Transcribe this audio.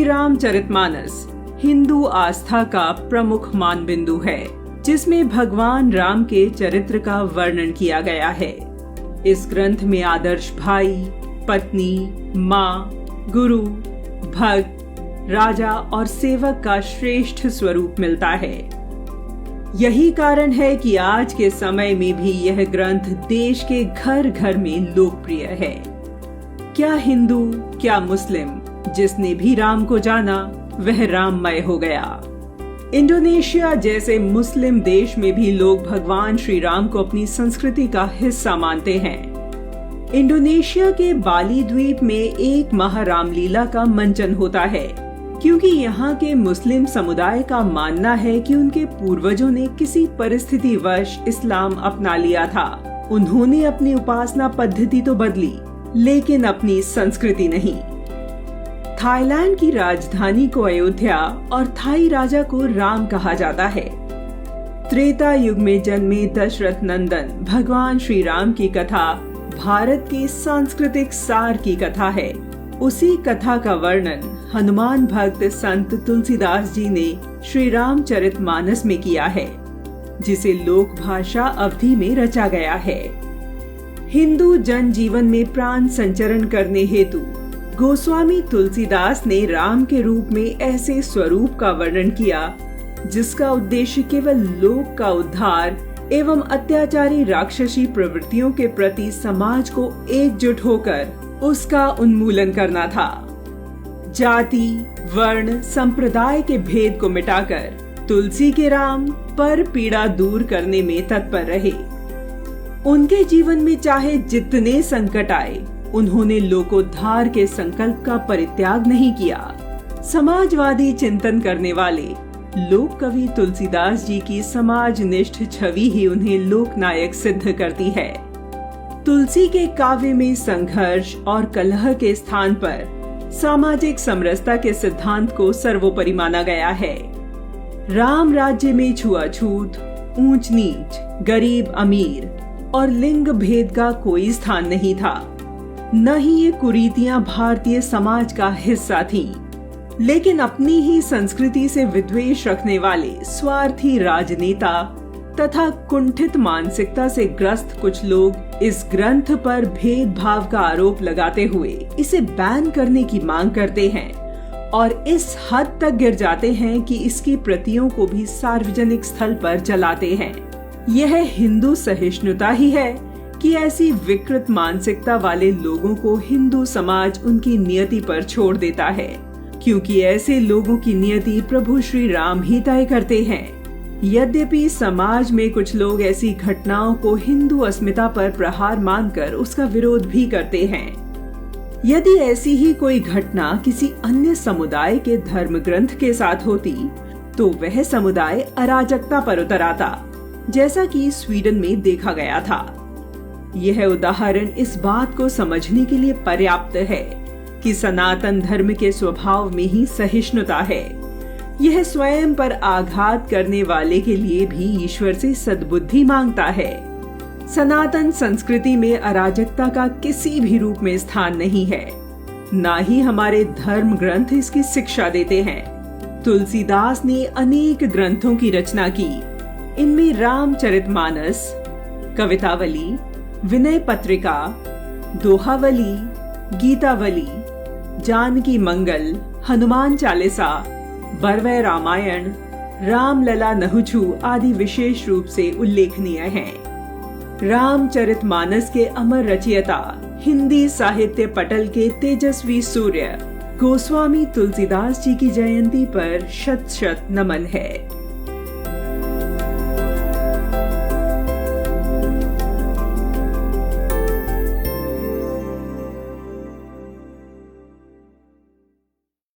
रामचरितमानस हिंदू आस्था का प्रमुख मानबिंदु है, जिसमें भगवान राम के चरित्र का वर्णन किया गया है। इस ग्रंथ में आदर्श भाई, पत्नी, माँ, गुरु, भक्त, राजा और सेवक का श्रेष्ठ स्वरूप मिलता है। यही कारण है कि आज के समय में भी यह ग्रंथ देश के घर घर में लोकप्रिय है। क्या हिंदू, क्या मुस्लिम, जिसने भी राम को जाना वह राममय हो गया। इंडोनेशिया जैसे मुस्लिम देश में भी लोग भगवान श्री राम को अपनी संस्कृति का हिस्सा मानते हैं। इंडोनेशिया के बाली द्वीप में एक महारामलीला का मंचन होता है, क्योंकि यहाँ के मुस्लिम समुदाय का मानना है कि उनके पूर्वजों ने किसी परिस्थितिवश इस्लाम अपना लिया था। उन्होंने अपनी उपासना पद्धति तो बदली, लेकिन अपनी संस्कृति नहीं। थाईलैंड की राजधानी को अयोध्या और थाई राजा को राम कहा जाता है। त्रेता युग में जन्मे दशरथ नंदन भगवान श्री राम की कथा भारत के सांस्कृतिक सार की कथा है। उसी कथा का वर्णन हनुमान भक्त संत तुलसीदास जी ने श्री रामचरितमानस में किया है, जिसे लोक भाषा अवधि में रचा गया है। हिंदू जनजीवन में प्राण संचरण करने हेतु गोस्वामी तुलसीदास ने राम के रूप में ऐसे स्वरूप का वर्णन किया, जिसका उद्देश्य केवल लोक का उद्धार एवं अत्याचारी राक्षसी प्रवृत्तियों के प्रति समाज को एकजुट होकर उसका उन्मूलन करना था। जाति, वर्ण, संप्रदाय के भेद को मिटाकर तुलसी के राम पर पीड़ा दूर करने में तत्पर रहे। उनके जीवन में चाहे जितने संकट आए, उन्होंने लोकोद्धार के संकल्प का परित्याग नहीं किया। समाजवादी चिंतन करने वाले लोक कवि तुलसीदास जी की समाजनिष्ठ छवि ही उन्हें लोकनायक सिद्ध करती है। तुलसी के काव्य में संघर्ष और कलह के स्थान पर सामाजिक समरसता के सिद्धांत को सर्वोपरि माना गया है। राम राज्य में छुआछूत, ऊंच नीच, गरीब अमीर और लिंग भेद का कोई स्थान नहीं था। न ही ये कुरीतियां भारतीय समाज का हिस्सा थीं, लेकिन अपनी ही संस्कृति से विद्वेष रखने वाले स्वार्थी राजनेता तथा कुंठित मानसिकता से ग्रस्त कुछ लोग इस ग्रंथ पर भेदभाव का आरोप लगाते हुए इसे बैन करने की मांग करते हैं और इस हद तक गिर जाते हैं कि इसकी प्रतियों को भी सार्वजनिक स्थल पर जलाते हैं। यह हिंदू सहिष्णुता ही है कि ऐसी विकृत मानसिकता वाले लोगों को हिंदू समाज उनकी नियति पर छोड़ देता है, क्योंकि ऐसे लोगों की नियति प्रभु श्री राम ही तय करते हैं। यद्यपि समाज में कुछ लोग ऐसी घटनाओं को हिंदू अस्मिता पर प्रहार मानकर उसका विरोध भी करते हैं। यदि ऐसी ही कोई घटना किसी अन्य समुदाय के धर्म ग्रंथ के साथ होती, तो वह समुदाय अराजकता पर उतर आता, जैसा कि स्वीडन में देखा गया था। यह उदाहरण इस बात को समझने के लिए पर्याप्त है कि सनातन धर्म के स्वभाव में ही सहिष्णुता है। यह स्वयं पर आघात करने वाले के लिए भी ईश्वर से सद्बुद्धि मांगता है। सनातन संस्कृति में अराजकता का किसी भी रूप में स्थान नहीं है, न ही हमारे धर्म ग्रंथ इसकी शिक्षा देते हैं। तुलसीदास ने अनेक ग्रंथों की रचना की। इनमें रामचरितमानस, कवितावली, विनय पत्रिका, दोहावली, गीतावली, जानकी मंगल, हनुमान चालीसा, बरवै रामायण, रामलला नहुछु आदि विशेष रूप से उल्लेखनीय हैं। रामचरितमानस के अमर रचयिता, हिंदी साहित्य पटल के तेजस्वी सूर्य गोस्वामी तुलसीदास जी की जयंती पर शत शत नमन है।